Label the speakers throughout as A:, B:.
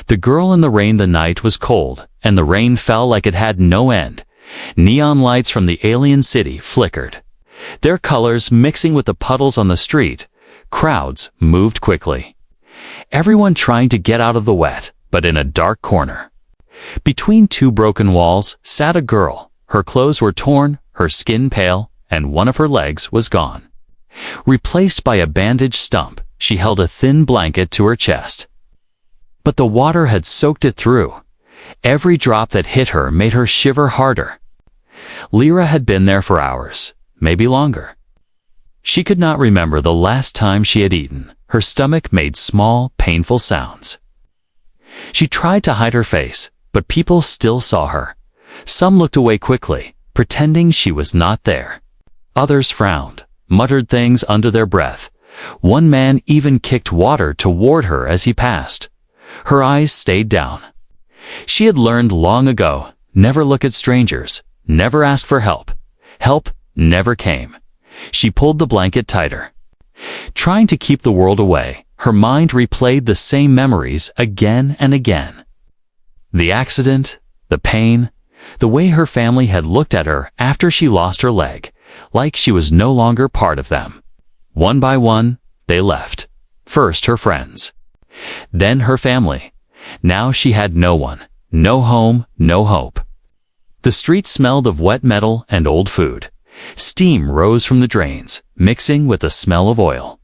A: The girl in the rain. The night was cold, and the rain fell like it had no end. Neon lights from the alien city flickered, their colors mixing with the puddles on the street. Crowds moved quickly, everyone trying to get out of the wet, but in a dark corner. Between two broken walls sat a girl. Her clothes were torn, her skin pale, and one of her legs was gone. Replaced by a bandaged stump, she held a thin blanket to her chest. But the water had soaked it through. Every drop that hit her made her shiver harder. Lyra had been there for hours, maybe longer. She could not remember the last time she had eaten. Her stomach made small, painful sounds. She tried to hide her face, but people still saw her. Some looked away quickly, pretending she was not there. Others frowned, muttered things under their breath. One man even kicked water toward her as he passed. Her eyes stayed down. She had learned long ago, never look at strangers, never ask for help. Help never came. She pulled the blanket tighter. Trying to keep the world away, her mind replayed the same memories again and again. The accident, the pain, the way her family had looked at her after she lost her leg, like she was no longer part of them. One by one, they left. First her friends, then her family. Now she had no one, no home, no hope. The street smelled of wet metal and old food. Steam rose from the drains, mixing with the smell of oil.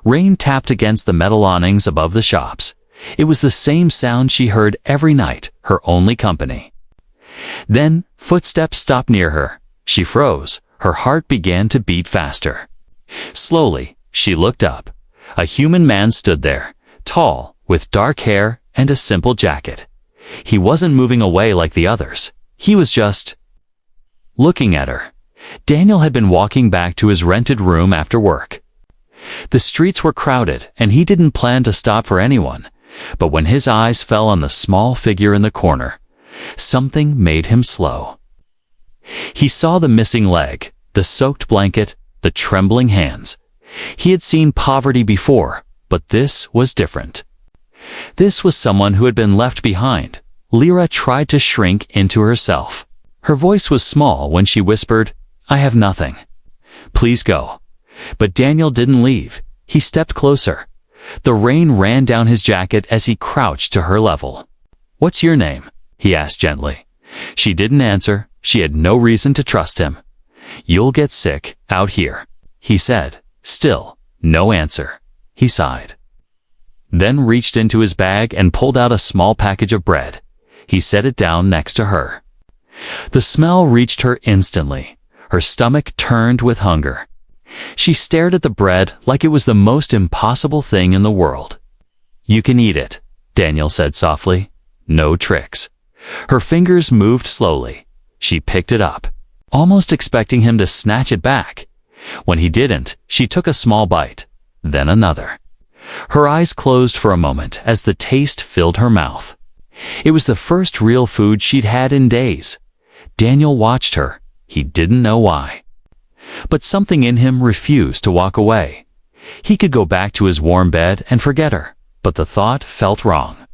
A: Rain tapped against the metal awnings above the shops. It was the same sound she heard every night, her only company. Then, footsteps stopped near her. She froze. Her heart began to beat faster. Slowly, she looked up. A human man stood there, tall, with dark hair and a simple jacket. He wasn't moving away like the others. He was just looking at her. Daniel had been walking back to his rented room after work. The streets were crowded, and he didn't plan to stop for anyone. But when his eyes fell on the small figure in the corner, something made him slow. He saw the missing leg, the soaked blanket, the trembling hands. He had seen poverty before, but this was different. This was someone who had been left behind. Lyra tried to shrink into herself. Her voice was small when she whispered, "I have nothing. Please go." But Daniel didn't leave. He stepped closer. The rain ran down his jacket as he crouched to her level. "What's your name?" he asked gently. She didn't answer. She had no reason to trust him. "You'll get sick out here," he said. Still, no answer. He sighed. Then reached into his bag and pulled out a small package of bread. He set it down next to her. The smell reached her instantly. Her stomach turned with hunger. She stared at the bread like it was the most impossible thing in the world. "You can eat it," Daniel said softly. "No tricks." Her fingers moved slowly. She picked it up, almost expecting him to snatch it back. When he didn't, she took a small bite, then another. Her eyes closed for a moment as the taste filled her mouth. It was the first real food she'd had in days. Daniel watched her. He didn't know why. But something in him refused to walk away. He could go back to his warm bed and forget her, but the thought felt wrong.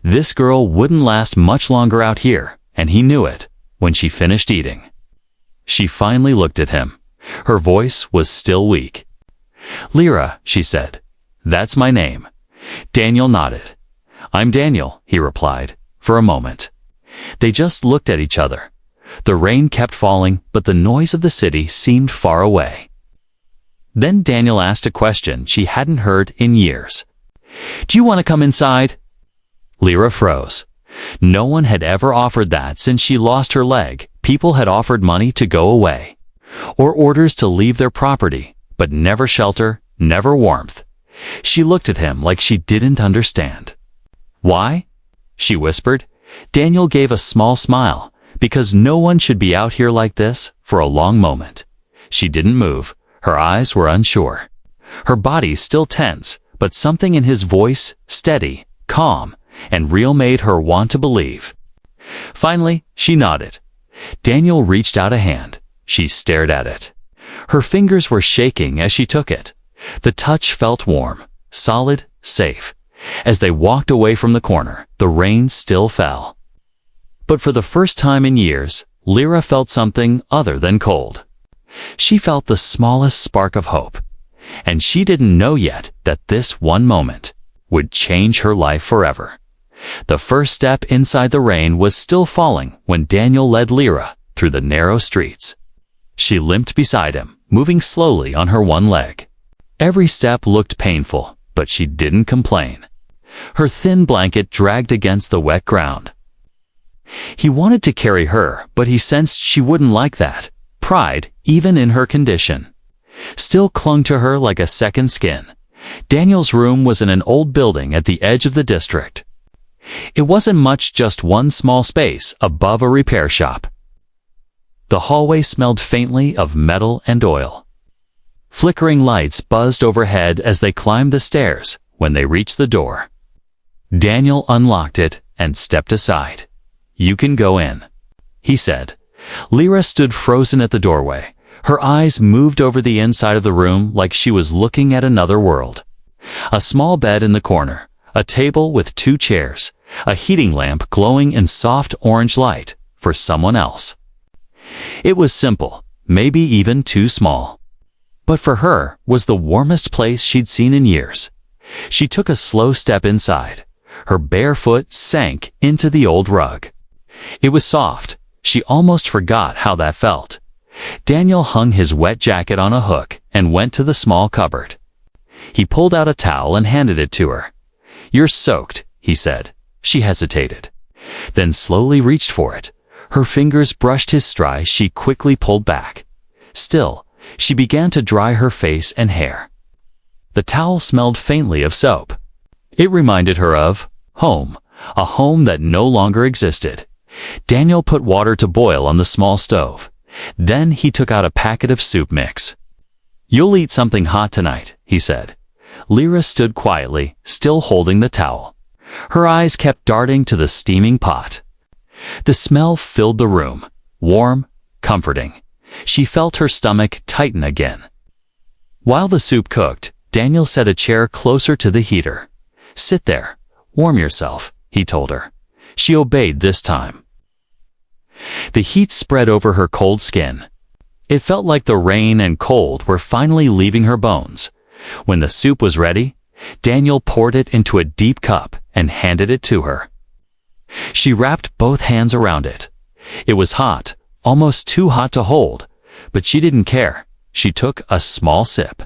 A: This girl wouldn't last much longer out here, and he knew it when she finished eating. She finally looked at him. Her voice was still weak. "Lyra," she said. "That's my name." Daniel nodded. "I'm Daniel," he replied, for a moment. They just looked at each other. The rain kept falling, but the noise of the city seemed far away. Then Daniel asked a question she hadn't heard in years. "Do you want to come inside?" Lyra froze. No one had ever offered that since she lost her leg. People had offered money to go away, or orders to leave their property, but never shelter, never warmth. She looked at him like she didn't understand. "Why?" she whispered. Daniel gave a small smile. "Because no one should be out here like this," for a long moment. She didn't move. Her eyes were unsure. Her body still tense, but something in his voice, steady, calm, and real, made her want to believe. Finally, she nodded. Daniel reached out a hand. She stared at it. Her fingers were shaking as she took it. The touch felt warm, solid, safe. As they walked away from the corner, the rain still fell. But for the first time in years, Lyra felt something other than cold. She felt the smallest spark of hope, and she didn't know yet that this one moment would change her life forever. The first step inside the rain was still falling when Daniel led Lyra through the narrow streets. She limped beside him, moving slowly on her one leg. Every step looked painful, but she didn't complain. Her thin blanket dragged against the wet ground. He wanted to carry her, but he sensed she wouldn't like that. Pride, even in her condition, still clung to her like a second skin. Daniel's room was in an old building at the edge of the district. It wasn't much, just one small space above a repair shop. The hallway smelled faintly of metal and oil. Flickering lights buzzed overhead as they climbed the stairs. When they reached the door, Daniel unlocked it and stepped aside. "You can go in," he said. Lyra stood frozen at the doorway. Her eyes moved over the inside of the room like she was looking at another world. A small bed in the corner, a table with 2 chairs, a heating lamp glowing in soft orange light for someone else. It was simple, maybe even too small. But for her was the warmest place she'd seen in years. She took a slow step inside. Her bare foot sank into the old rug. It was soft. She almost forgot how that felt. Daniel hung his wet jacket on a hook and went to the small cupboard. He pulled out a towel and handed it to her. "You're soaked," he said. She hesitated, then slowly reached for it. Her fingers brushed his straw. She quickly pulled back. Still, she began to dry her face and hair. The towel smelled faintly of soap. It reminded her of home, a home that no longer existed. Daniel put water to boil on the small stove. Then he took out a packet of soup mix. "You'll eat something hot tonight," he said. Lyra stood quietly, still holding the towel. Her eyes kept darting to the steaming pot. The smell filled the room, warm, comforting. She felt her stomach tighten again. While the soup cooked, Daniel set a chair closer to the heater. "Sit there, warm yourself," he told her. She obeyed this time. The heat spread over her cold skin. It felt like the rain and cold were finally leaving her bones. When the soup was ready, Daniel poured it into a deep cup and handed it to her. She wrapped both hands around it. It was hot, almost too hot to hold, but she didn't care. She took a small sip.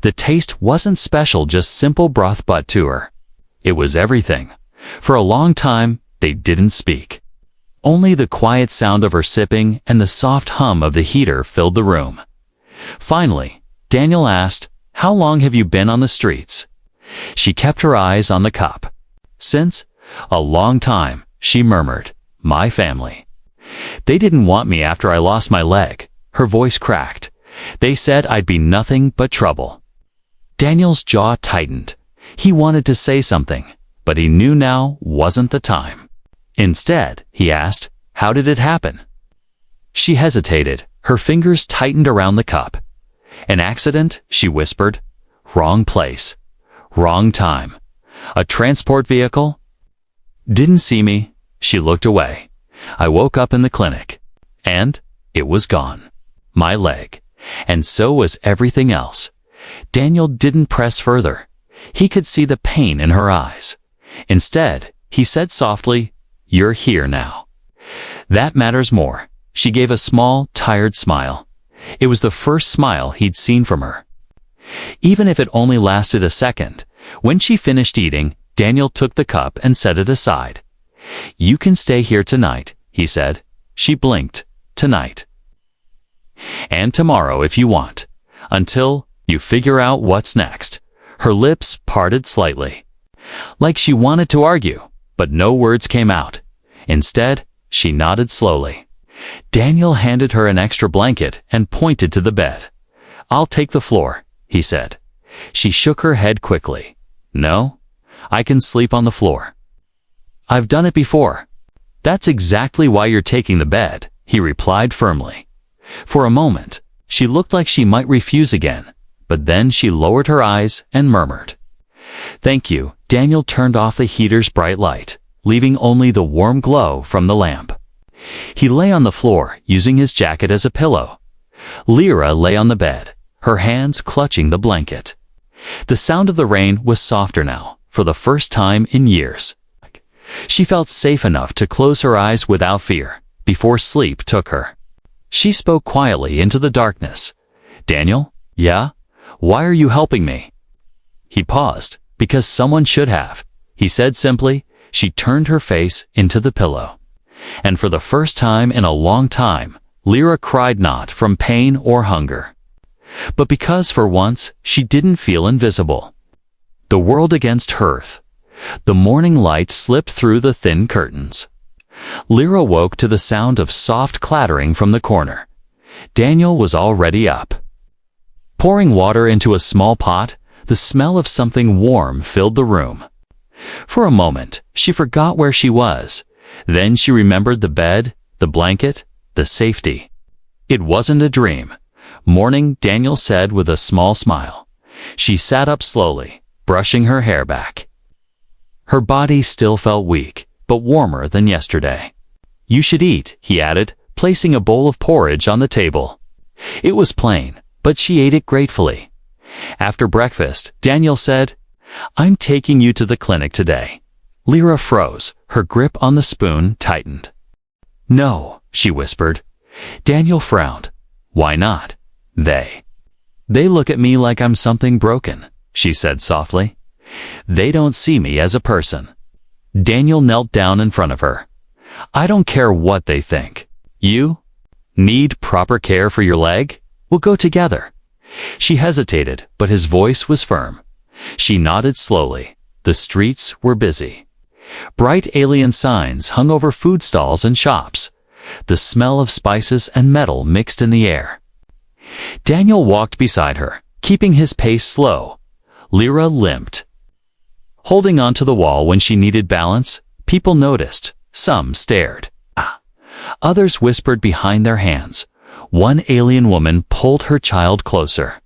A: The taste wasn't special, just simple broth, but to her, it was everything. For a long time, they didn't speak. Only the quiet sound of her sipping and the soft hum of the heater filled the room. Finally, Daniel asked, "How long have you been on the streets?" She kept her eyes on the cup. "Since a long time," she murmured. "My family. They didn't want me after I lost my leg." Her voice cracked. "They said I'd be nothing but trouble." Daniel's jaw tightened. He wanted to say something, but he knew now wasn't the time. Instead, he asked, "How did it happen?" She hesitated. Her fingers tightened around the cup. "An accident," she whispered. "Wrong place. Wrong time. A transport vehicle. Didn't see me." She looked away. "I woke up in the clinic. And it was gone. My leg. And so was everything else." Daniel didn't press further. He could see the pain in her eyes. Instead, he said softly, "You're here now. That matters more." She gave a small, tired smile. It was the first smile he'd seen from her, even if it only lasted a second. When she finished eating, Daniel took the cup and set it aside. "You can stay here tonight," he said. She blinked. "Tonight. And tomorrow if you want. Until you figure out what's next." Her lips parted slightly, like she wanted to argue, but no words came out. Instead, she nodded slowly. Daniel handed her an extra blanket and pointed to the bed. "I'll take the floor," he said. She shook her head quickly. "No, I can sleep on the floor. I've done it before." "That's exactly why you're taking the bed," he replied firmly. For a moment, she looked like she might refuse again, but then she lowered her eyes and murmured, Thank you. Daniel turned off the heater's bright light, leaving only the warm glow from the lamp. He lay on the floor, using his jacket as a pillow. Lyra lay on the bed, her hands clutching the blanket. The sound of the rain was softer now, for the first time in years. She felt safe enough to close her eyes without fear, before sleep took her. She spoke quietly into the darkness. Daniel? Yeah? Why are you helping me? He paused, because someone should have. He said simply. She turned her face into the pillow. And for the first time in a long time, Lyra cried not from pain or hunger, but because for once she didn't feel invisible. The world against hearth. The morning light slipped through the thin curtains. Lyra woke to the sound of soft clattering from the corner. Daniel was already up. Pouring water into a small pot, the smell of something warm filled the room. For a moment, she forgot where she was. Then she remembered the bed, the blanket, the safety. It wasn't a dream. Morning, Daniel said with a small smile. She sat up slowly, brushing her hair back. Her body still felt weak, but warmer than yesterday. You should eat, he added, placing a bowl of porridge on the table. It was plain, but she ate it gratefully. After breakfast, Daniel said, I'm taking you to the clinic today. Lyra froze, her grip on the spoon tightened. No, she whispered. Daniel frowned. Why not? They look at me like I'm something broken, she said softly. They don't see me as a person. Daniel knelt down in front of her. I don't care what they think. You need proper care for your leg? We'll go together. She hesitated, but his voice was firm. She nodded slowly. The streets were busy. Bright alien signs hung over food stalls and shops. The smell of spices and metal mixed in the air. Daniel walked beside her, keeping his pace slow. Lyra limped. Holding onto the wall when she needed balance, people noticed. Some stared. Others whispered behind their hands. One alien woman pulled her child closer.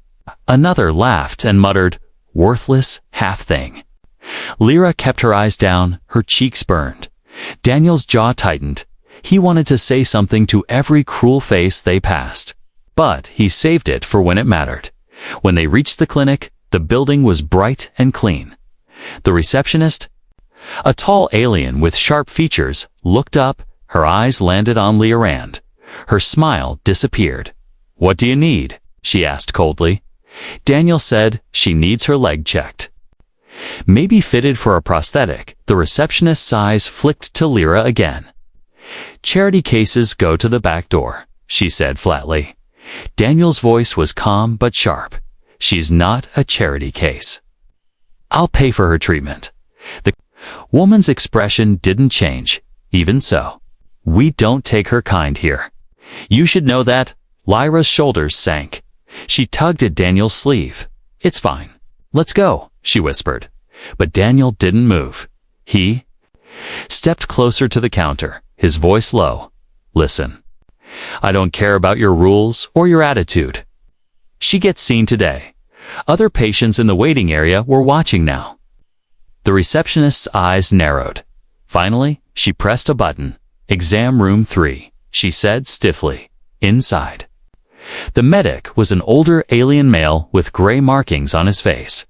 A: Another laughed and muttered, worthless half-thing. Lyra kept her eyes down, her cheeks burned. Daniel's jaw tightened. He wanted to say something to every cruel face they passed, but he saved it for when it mattered. When they reached the clinic, the building was bright and clean. The receptionist, a tall alien with sharp features, looked up. Her eyes landed on Lyra. Her smile disappeared. What do you need? She asked coldly. Daniel said she needs her leg checked. Maybe fitted for a prosthetic. The receptionist's eyes flicked to Lyra again. Charity cases go to the back door, she said flatly. Daniel's voice was calm but sharp. She's not a charity case. I'll pay for her treatment. The woman's expression didn't change. Even so, we don't take her kind here. You should know that. Lyra's shoulders sank. She tugged at Daniel's sleeve. It's fine. Let's go, she whispered. But Daniel didn't move. He stepped closer to the counter, his voice low. Listen, I don't care about your rules or your attitude. She gets seen today. Other patients in the waiting area were watching now. The receptionist's eyes narrowed. Finally, she pressed a button. Exam room 3, she said stiffly. Inside. The medic was an older alien male with gray markings on his face.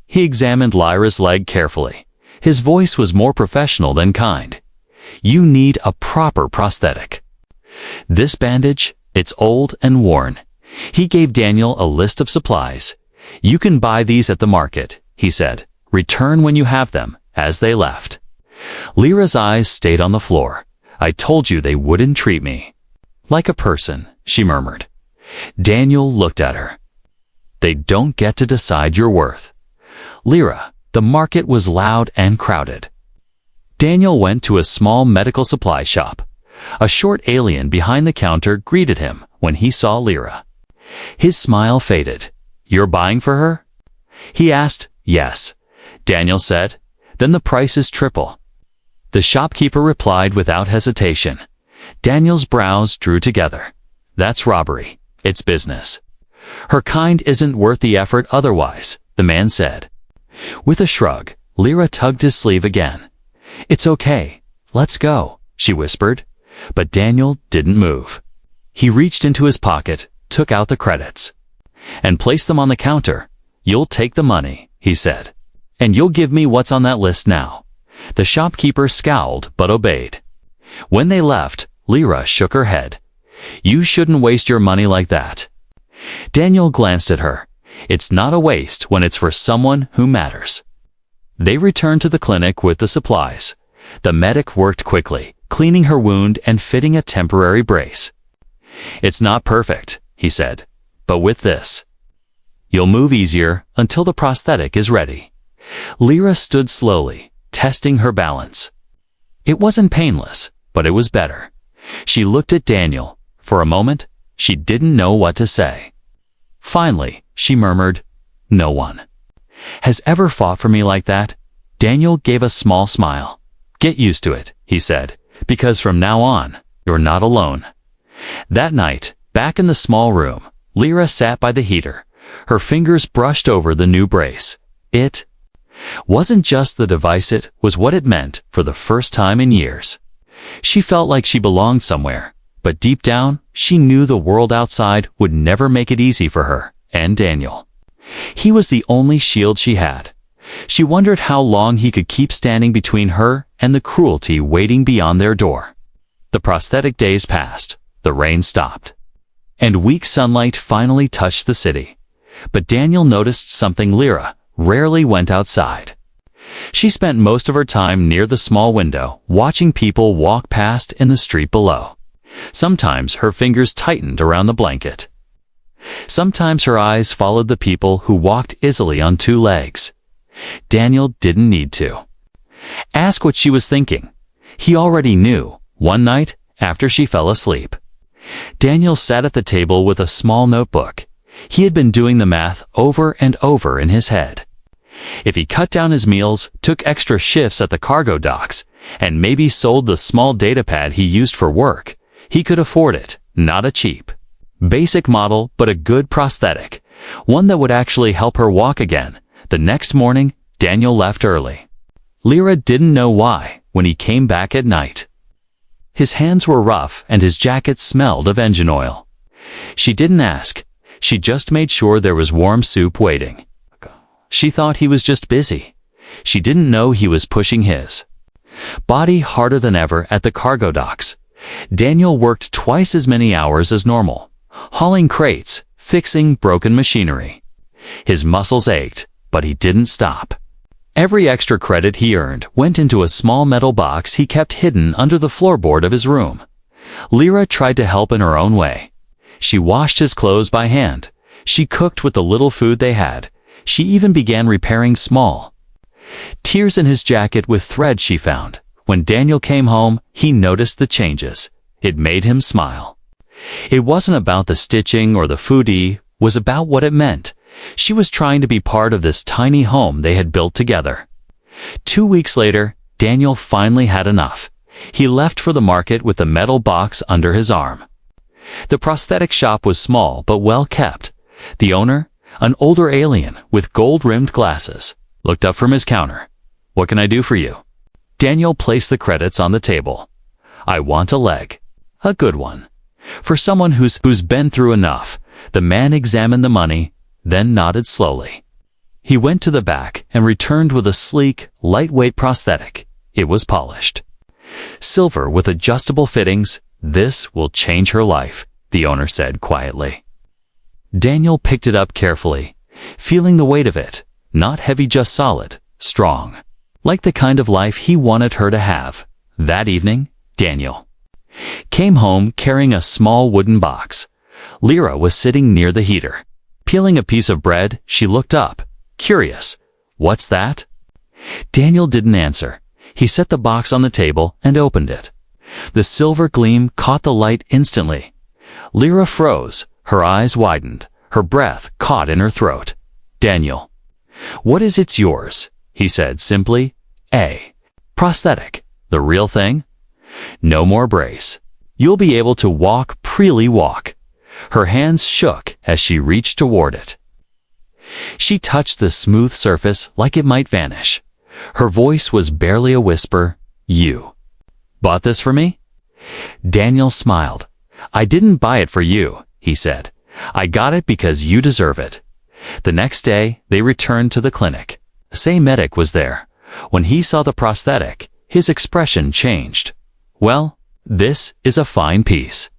A: He examined Lyra's leg carefully. His voice was more professional than kind. You need a proper prosthetic. This bandage, it's old and worn. He gave Daniel a list of supplies. You can buy these at the market, he said. Return when you have them, as they left. Lyra's eyes stayed on the floor. I told you they wouldn't treat me like a person, she murmured. Daniel looked at her. They don't get to decide your worth. Lyra, the market was loud and crowded. Daniel went to a small medical supply shop. A short alien behind the counter greeted him when he saw Lyra. His smile faded. You're buying for her? He asked. Yes, Daniel said. Then the price is triple. The shopkeeper replied without hesitation. Daniel's brows drew together. That's robbery. It's business. Her kind isn't worth the effort otherwise, the man said. With a shrug, Lyra tugged his sleeve again. "It's okay. Let's go," she whispered. But Daniel didn't move. He reached into his pocket, took out the credits, and placed them on the counter. "You'll take the money," he said. "And you'll give me what's on that list now." The shopkeeper scowled but obeyed. When they left, Lyra shook her head. "You shouldn't waste your money like that." Daniel glanced at her. "It's not a waste when it's for someone who matters." They returned to the clinic with the supplies. The medic worked quickly, cleaning her wound and fitting a temporary brace. "It's not perfect," he said, "but with this, you'll move easier until the prosthetic is ready." Lyra stood slowly, testing her balance. It wasn't painless, but it was better. She looked at Daniel. For a moment, she didn't know what to say. Finally, she murmured, "No one has ever fought for me like that." Daniel gave a small smile. "Get used to it," he said, "because from now on, you're not alone." That night, back in the small room, Lyra sat by the heater. Her fingers brushed over the new brace. It wasn't just the device, it was what it meant for the first time in years. She felt like she belonged somewhere, but deep down, she knew the world outside would never make it easy for her and Daniel. He was the only shield she had. She wondered how long he could keep standing between her and the cruelty waiting beyond their door. The prosthetic days passed, the rain stopped, and weak sunlight finally touched the city. But Daniel noticed something. Lyra rarely went outside. She spent most of her time near the small window, watching people walk past in the street below. Sometimes her fingers tightened around the blanket. Sometimes her eyes followed the people who walked easily on two legs. Daniel didn't need to ask what she was thinking. He already knew. One night, after she fell asleep, Daniel sat at the table with a small notebook. He had been doing the math over and over in his head. If he cut down his meals, took extra shifts at the cargo docks, and maybe sold the small datapad he used for work, he could afford it. Not a cheap, basic model, but a good prosthetic, one that would actually help her walk again. The next morning, Daniel left early. Lyra didn't know why when he came back at night. His hands were rough and his jacket smelled of engine oil. She didn't ask. She just made sure there was warm soup waiting. She thought he was just busy. She didn't know he was pushing his body harder than ever at the cargo docks. Daniel worked twice as many hours as normal, hauling crates, fixing broken machinery. His muscles ached, but he didn't stop. Every extra credit he earned went into a small metal box he kept hidden under the floorboard of his room. Lyra tried to help in her own way. She washed his clothes by hand. She cooked with the little food they had. She even began repairing small tears in his jacket with thread she found. When Daniel came home, he noticed the changes. It made him smile. It wasn't about the stitching or the food, it was about what it meant. She was trying to be part of this tiny home they had built together. 2 weeks later, Daniel finally had enough. He left for the market with the metal box under his arm. The prosthetic shop was small but well kept. The owner, an older alien with gold-rimmed glasses, looked up from his counter. "What can I do for you?" Daniel placed the credits on the table. "I want a leg. A good one. For someone who's been through enough." The man examined the money, then nodded slowly. He went to the back and returned with a sleek, lightweight prosthetic. It was polished silver with adjustable fittings. "This will change her life," the owner said quietly. Daniel picked it up carefully, feeling the weight of it. Not heavy, just solid, strong, like the kind of life he wanted her to have. That evening, Daniel came home carrying a small wooden box. Lyra was sitting near the heater, peeling a piece of bread. She looked up, curious. "What's that?" Daniel didn't answer. He set the box on the table and opened it. The silver gleam caught the light instantly. Lyra froze. Her eyes widened. Her breath caught in her throat. "Daniel, what is it's yours?" he said simply. "A prosthetic. The real thing. No more brace. You'll be able to walk, freely walk." Her hands shook as she reached toward it. She touched the smooth surface like it might vanish. Her voice was barely a whisper. "You bought this for me?" Daniel smiled. "I didn't buy it for you," he said. "I got it because you deserve it." The next day, they returned to the clinic. The same medic was there. When he saw the prosthetic, his expression changed. "Well, this is a fine piece.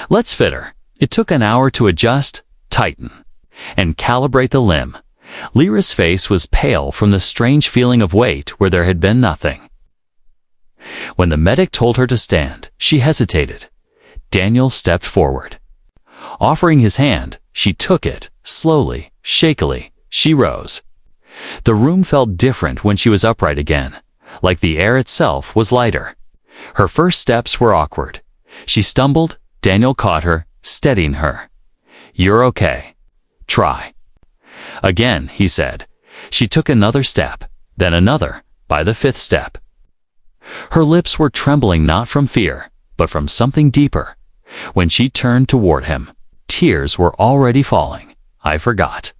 A: Let's fit her." It took an hour to adjust, tighten, and calibrate the limb. Lyra's face was pale from the strange feeling of weight where there had been nothing. When the medic told her to stand, she hesitated. Daniel stepped forward. Offering his hand, she took it. Slowly, shakily, she rose. The room felt different when she was upright again, like the air itself was lighter. Her first steps were awkward. She stumbled. Daniel caught her, steadying her. "You're okay. Try." Again, he said. She took another step, then another. By the fifth step, her lips were trembling not from fear, but from something deeper. When she turned toward him, tears were already falling. "I forgot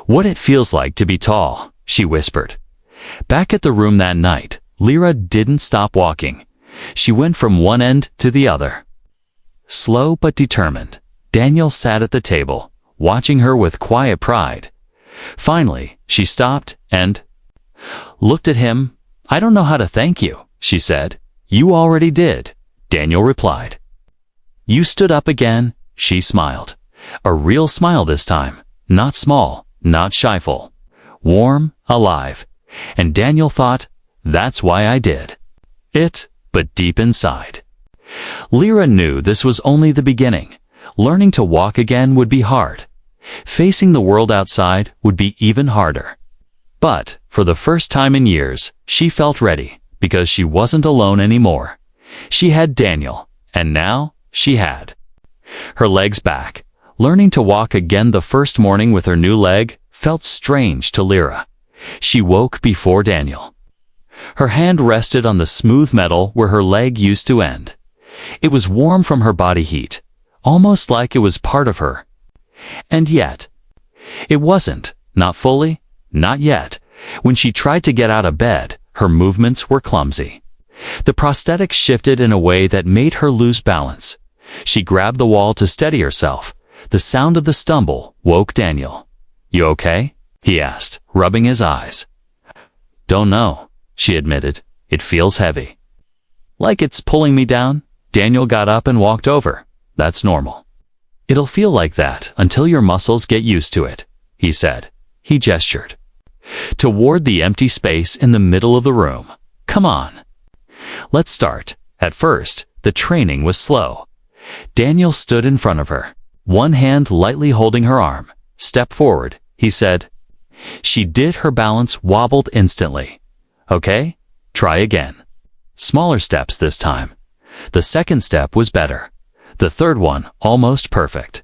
A: what it feels like to be tall," she whispered. Back at the room that night, Lyra didn't stop walking. She went from one end to the other. Slow but determined, Daniel sat at the table, watching her with quiet pride. Finally, she stopped and looked at him. "I don't know how to thank you," she said. "You already did," Daniel replied. "You stood up again," she smiled. A real smile this time, not small, not shyful. Warm, alive. And Daniel thought, that's why I did it, but deep inside. Lyra knew this was only the beginning. Learning to walk again would be hard. Facing the world outside would be even harder. But, for the first time in years, she felt ready, because she wasn't alone anymore. She had Daniel, and now she had her legs back. Learning to walk again the first morning with her new leg felt strange to Lyra. She woke before Daniel. Her hand rested on the smooth metal where her leg used to end. It was warm from her body heat, almost like it was part of her. And yet, it wasn't, not fully, not yet. When she tried to get out of bed, her movements were clumsy. The prosthetic shifted in a way that made her lose balance. She grabbed the wall to steady herself. The sound of the stumble woke Daniel. "You okay?" he asked, rubbing his eyes. "Don't know," she admitted. "It feels heavy. Like it's pulling me down." Daniel got up and walked over. "That's normal. It'll feel like that until your muscles get used to it," he said. He gestured toward the empty space in the middle of the room. "Come on. Let's start." At first, the training was slow. Daniel stood in front of her, one hand lightly holding her arm. "Step forward," he said. She did. Her balance wobbled instantly. "Okay, try again." Smaller steps this time. The second step was better. The third one almost perfect.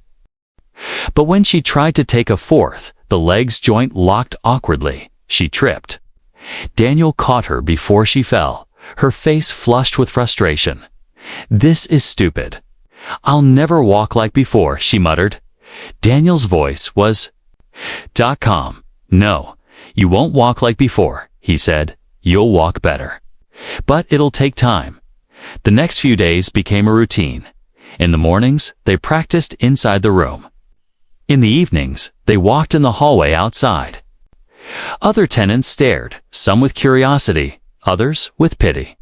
A: But when she tried to take a fourth, the leg's joint locked awkwardly. She tripped. Daniel caught her before she fell, her face flushed with frustration. "This is stupid. I'll never walk like before," she muttered. Daniel's voice was calm. "No, you won't walk like before," he said. "You'll walk better. But it'll take time." The next few days became a routine. In the mornings, they practiced inside the room. In the evenings, they walked in the hallway outside. Other tenants stared, some with curiosity, others with pity.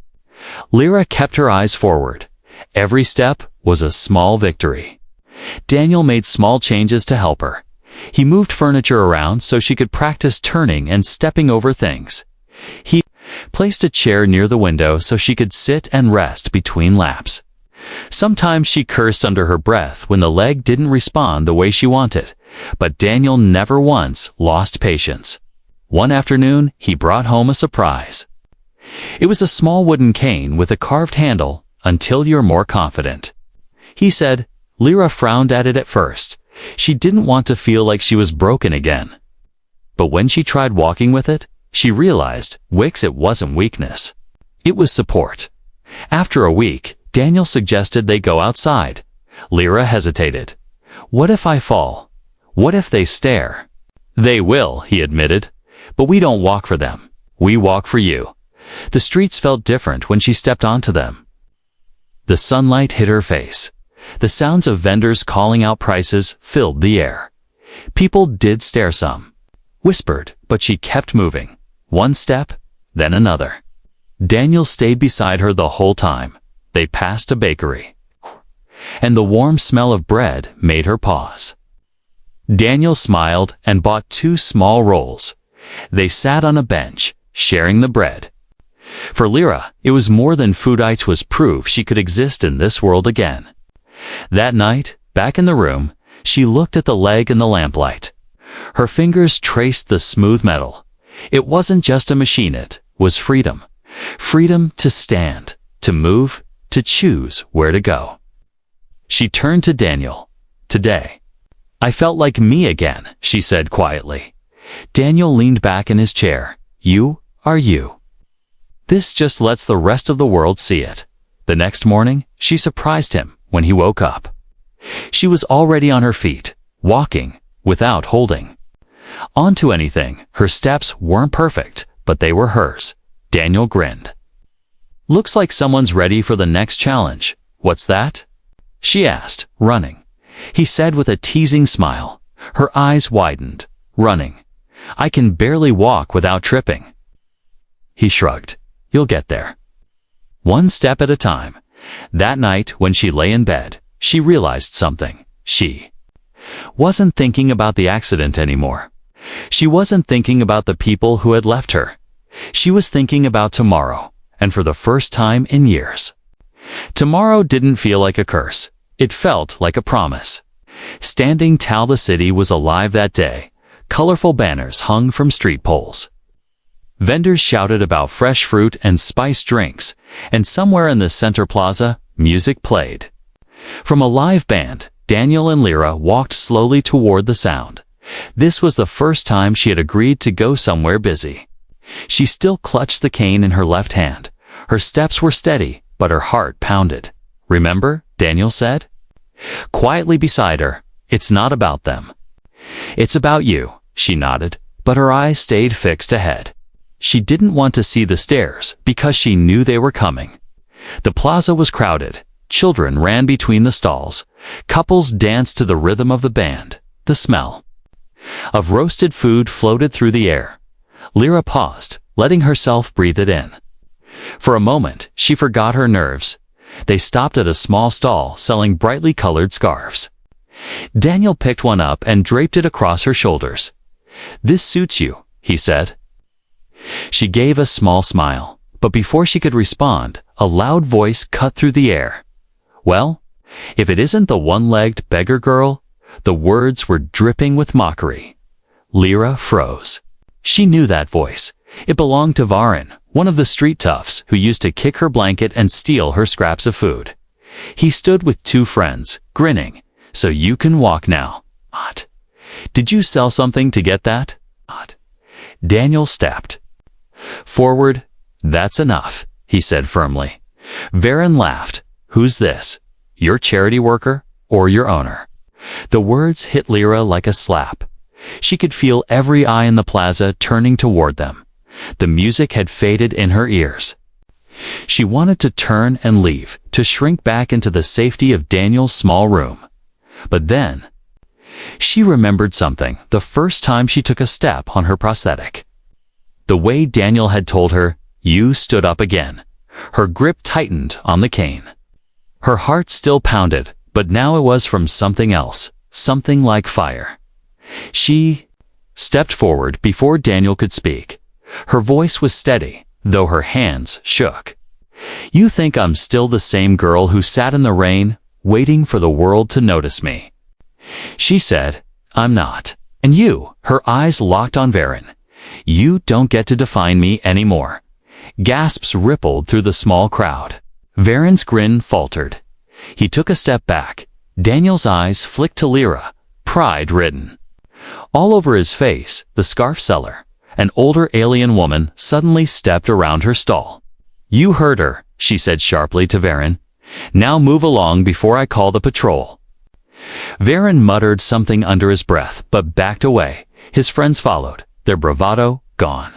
A: Lyra kept her eyes forward. Every step was a small victory. Daniel made small changes to help her. He moved furniture around so she could practice turning and stepping over things. He placed a chair near the window so she could sit and rest between laps. Sometimes she cursed under her breath when the leg didn't respond the way she wanted, but Daniel never once lost patience. One afternoon, he brought home a surprise. It was a small wooden cane with a carved handle. "Until you're more confident," he said. Lyra frowned at it at first. She didn't want to feel like she was broken again. But when she tried walking with it, she realized, it wasn't weakness. It was support. After a week, Daniel suggested they go outside. Lyra hesitated. What if I fall? What if they stare? They will, he admitted. But we don't walk for them. We walk for you. The streets felt different when she stepped onto them. The sunlight hit her face. The sounds of vendors calling out prices filled the air. People did stare some, whispered, but she kept moving. One step, then another. Daniel stayed beside her the whole time. They passed a bakery, and the warm smell of bread made her pause. Daniel smiled and bought 2 small rolls. They sat on a bench, sharing the bread. For Lyra, it was more than food. It was proof she could exist in this world again. That night, back in the room, she looked at the leg in the lamplight. Her fingers traced the smooth metal. It wasn't just a machine, it was freedom. Freedom to stand, to move, to choose where to go. She turned to Daniel. Today, I felt like me again, she said quietly. Daniel leaned back in his chair. You are you. This just lets the rest of the world see it. The next morning, she surprised him when he woke up. She was already on her feet, walking, without holding onto anything. Her steps weren't perfect, but they were hers. Daniel grinned. Looks like someone's ready for the next challenge. What's that? She asked, running. He said with a teasing smile. Her eyes widened. Running. I can barely walk without tripping. He shrugged. You'll get there. One step at a time. That night, when she lay in bed, she realized something. She wasn't thinking about the accident anymore. She wasn't thinking about the people who had left her. She was thinking about tomorrow, and for the first time in years. Tomorrow didn't feel like a curse. It felt like a promise. Standing tall, the city was alive that day. Colorful banners hung from street poles. Vendors shouted about fresh fruit and spiced drinks, and somewhere in the center plaza, music played. From a live band, Daniel and Lyra walked slowly toward the sound. This was the first time she had agreed to go somewhere busy. She still clutched the cane in her left hand. Her steps were steady, but her heart pounded. Remember, Daniel said? Quietly beside her, it's not about them. It's about you, she nodded, but her eyes stayed fixed ahead. She didn't want to see the stairs because she knew they were coming. The plaza was crowded. Children ran between the stalls. Couples danced to the rhythm of the band. The smell of roasted food floated through the air. Lyra paused, letting herself breathe it in. For a moment, she forgot her nerves. They stopped at a small stall selling brightly colored scarves. Daniel picked one up and draped it across her shoulders. This suits you, he said. She gave a small smile, but before she could respond, a loud voice cut through the air. Well, if it isn't the one-legged beggar girl. The words were dripping with mockery. Lyra froze. She knew that voice. It belonged to Varin, one of the street toughs who used to kick her blanket and steal her scraps of food. He stood with 2 friends, grinning. So you can walk now. What? Did you sell something to get that? What? Daniel stepped forward. That's enough, he said firmly. Varin laughed. Who's this? Your charity worker or your owner? The words hit Lyra like a slap. She could feel every eye in the plaza turning toward them. The music had faded in her ears. She wanted to turn and leave, to shrink back into the safety of Daniel's small room. But then, she remembered something the first time she took a step on her prosthetic. The way Daniel had told her, you stood up again. Her grip tightened on the cane. Her heart still pounded, but now it was from something else, something like fire. She stepped forward before Daniel could speak. Her voice was steady, though her hands shook. You think I'm still the same girl who sat in the rain, waiting for the world to notice me? She said, I'm not. And you, her eyes locked on Varin. You don't get to define me anymore. Gasps rippled through the small crowd. Varin's grin faltered. He took a step back. Daniel's eyes flicked to Lyra, pride written all over his face. The scarf seller, an older alien woman, suddenly stepped around her stall. You heard her, she said sharply to Varin. Now move along before I call the patrol. Varin muttered something under his breath, but backed away. His friends followed, their bravado gone.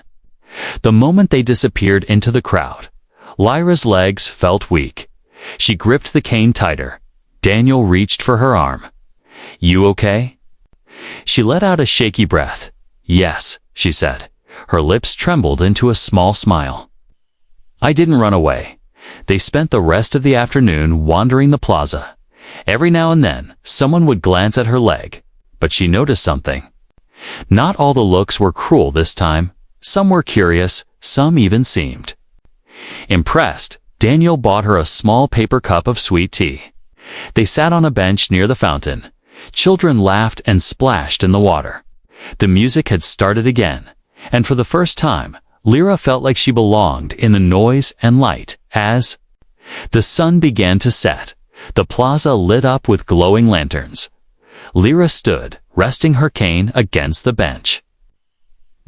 A: The moment they disappeared into the crowd, Lyra's legs felt weak. She gripped the cane tighter. Daniel reached for her arm. "You okay?" She let out a shaky breath. "Yes," she said. Her lips trembled into a small smile. "I didn't run away." They spent the rest of the afternoon wandering the plaza. Every now and then, someone would glance at her leg, but she noticed something. Not all the looks were cruel this time. Some were curious, some even seemed impressed. Daniel bought her a small paper cup of sweet tea. They sat on a bench near the fountain. Children laughed and splashed in the water. The music had started again, and for the first time, Lyra felt like she belonged in the noise and light. As the sun began to set, the plaza lit up with glowing lanterns. Lyra stood, resting her cane against the bench.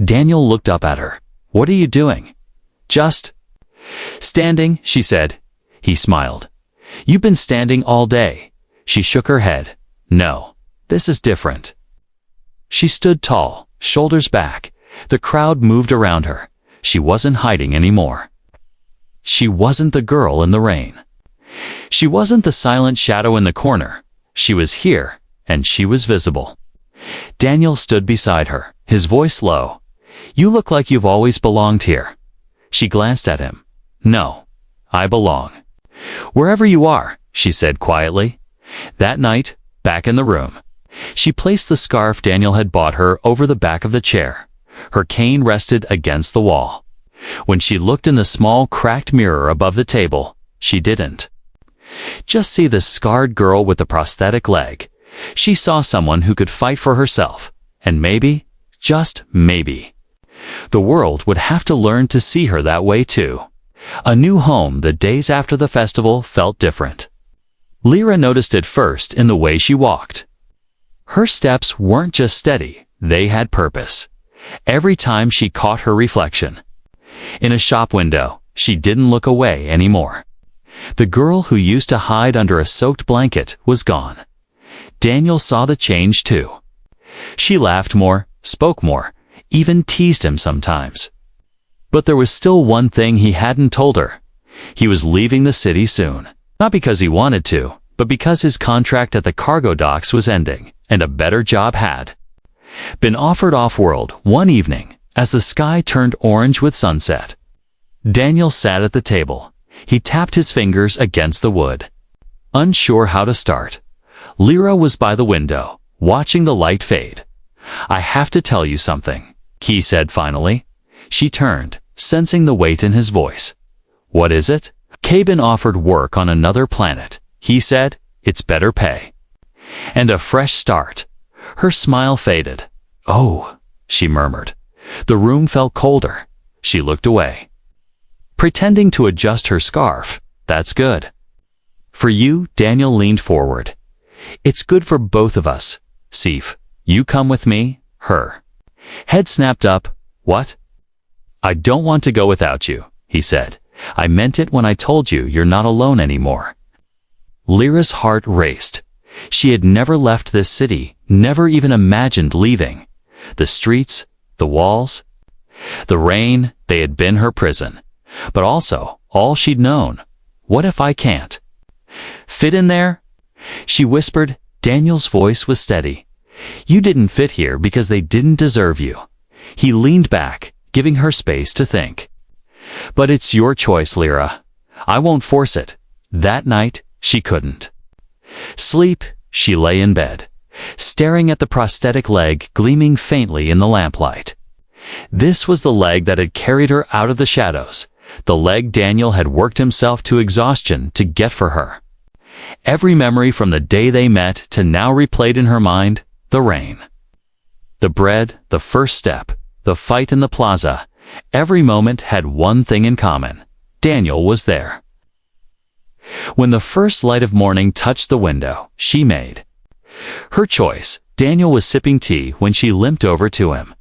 A: Daniel looked up at her. "What are you doing?" "Just standing," she said. He smiled. "You've been standing all day." She shook her head. "No, this is different." She stood tall, shoulders back. The crowd moved around her. She wasn't hiding anymore. She wasn't the girl in the rain. She wasn't the silent shadow in the corner. She was here, and she was visible. Daniel stood beside her, his voice low. "You look like you've always belonged here." She glanced at him. "No, I belong wherever you are," she said quietly. That night, back in the room, she placed the scarf Daniel had bought her over the back of the chair. Her cane rested against the wall. When she looked in the small cracked mirror above the table, she didn't just see the scarred girl with the prosthetic leg. She saw someone who could fight for herself, and maybe, just maybe, the world would have to learn to see her that way too. A new home the days after the festival felt different. Lyra noticed it first in the way she walked. Her steps weren't just steady, they had purpose. Every time she caught her reflection in a shop window, she didn't look away anymore. The girl who used to hide under a soaked blanket was gone. Daniel saw the change too. She laughed more, spoke more, even teased him sometimes. But there was still one thing he hadn't told her. He was leaving the city soon. Not because he wanted to, but because his contract at the cargo docks was ending, and a better job had been offered off-world one evening as the sky turned orange with sunset. Daniel sat at the table. He tapped his fingers against the wood, unsure how to start. Lyra was by the window, watching the light fade. "I have to tell you something," he said finally. She turned, sensing the weight in his voice. "What is it?" "Cabin offered work on another planet," he said. "It's better pay and a fresh start." Her smile faded. "Oh," she murmured. The room felt colder. She looked away, pretending to adjust her scarf. "That's good for you." Daniel leaned forward. "It's good for both of us. Sif, you come with me." Her head snapped up. "What?" "I don't want to go without you," he said. "I meant it when I told you you're not alone anymore." Lyra's heart raced. She had never left this city, never even imagined leaving. The streets, the walls, the rain, they had been her prison. But also, all she'd known. What if I can't fit in there? She whispered. Daniel's voice was steady. "You didn't fit here because they didn't deserve you." He leaned back, giving her space to think. "But it's your choice, Lyra. I won't force it." That night, she couldn't sleep. She lay in bed, staring at the prosthetic leg gleaming faintly in the lamplight. This was the leg that had carried her out of the shadows, the leg Daniel had worked himself to exhaustion to get for her. Every memory from the day they met to now replayed in her mind: the rain, the bread, the first step, the fight in the plaza. Every moment had one thing in common: Daniel was there. When the first light of morning touched the window, she made her choice. Daniel was sipping tea when she limped over to him.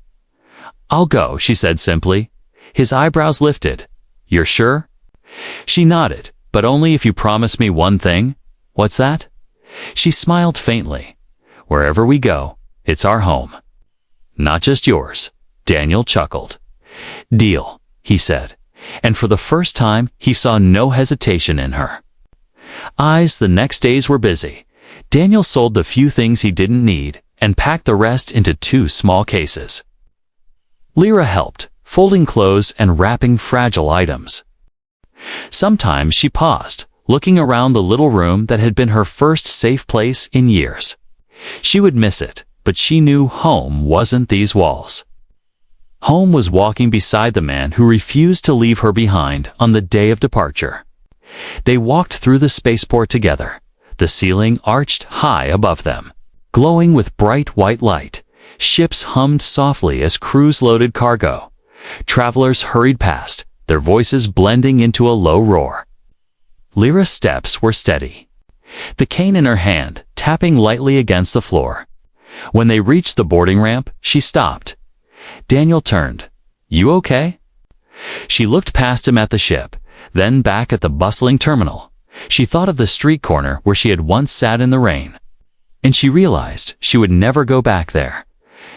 A: "I'll go," she said simply. His eyebrows lifted. "You're sure?" She nodded. "But only if you promise me one thing." "What's that?" She smiled faintly. "Wherever we go, it's our home." Not just yours. Daniel chuckled. Deal, he said, and for the first time he saw no hesitation in her eyes. The next days were busy. Daniel sold the few things he didn't need and packed the rest into 2 small cases. Lyra helped, folding clothes and wrapping fragile items. Sometimes she paused, looking around the little room that had been her first safe place in years. She would miss it, but she knew home wasn't these walls. Home was walking beside the man who refused to leave her behind on the day of departure. They walked through the spaceport together, the ceiling arched high above them, glowing with bright white light. Ships hummed softly as crews loaded cargo. Travelers hurried past, their voices blending into a low roar. Lyra's steps were steady, the cane in her hand tapping lightly against the floor. When they reached the boarding ramp, she stopped. Daniel turned. You okay? She looked past him at the ship, then back at the bustling terminal. She thought of the street corner where she had once sat in the rain, and she realized she would never go back there,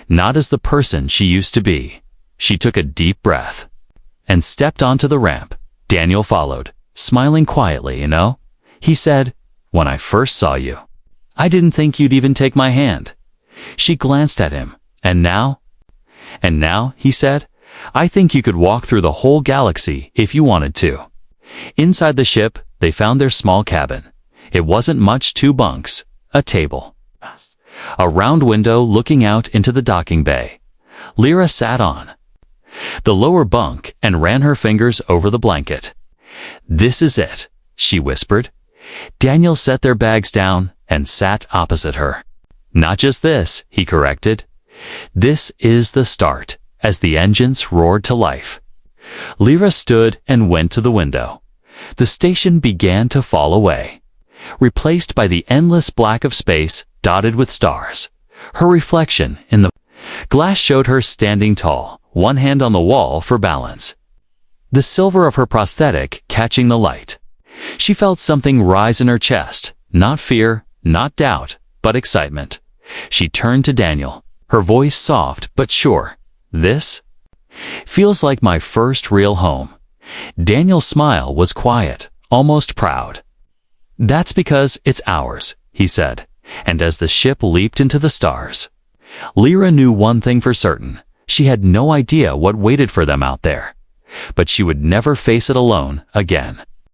A: not as the person she used to be. She took a deep breath and stepped onto the ramp. Daniel followed, smiling quietly. You know, he said, when I first saw you, I didn't think you'd even take my hand. She glanced at him. And now, he said, I think you could walk through the whole galaxy if you wanted to. Inside the ship, they found their small cabin. It wasn't much. 2 bunks, a table, a round window looking out into the docking bay. Lyra sat on the lower bunk and ran her fingers over the blanket. This is it, she whispered. Daniel set their bags down and sat opposite her. Not just this, he corrected. This is the start, as the engines roared to life. Lyra stood and went to the window. The station began to fall away, replaced by the endless black of space dotted with stars. Her reflection in the glass showed her standing tall, one hand on the wall for balance, the silver of her prosthetic catching the light. She felt something rise in her chest, not fear, not doubt, but excitement. She turned to Daniel, her voice soft but sure. This feels like my first real home. Daniel's smile was quiet, almost proud. That's because it's ours, he said, and as the ship leaped into the stars, Lyra knew one thing for certain. She had no idea what waited for them out there, but she would never face it alone again.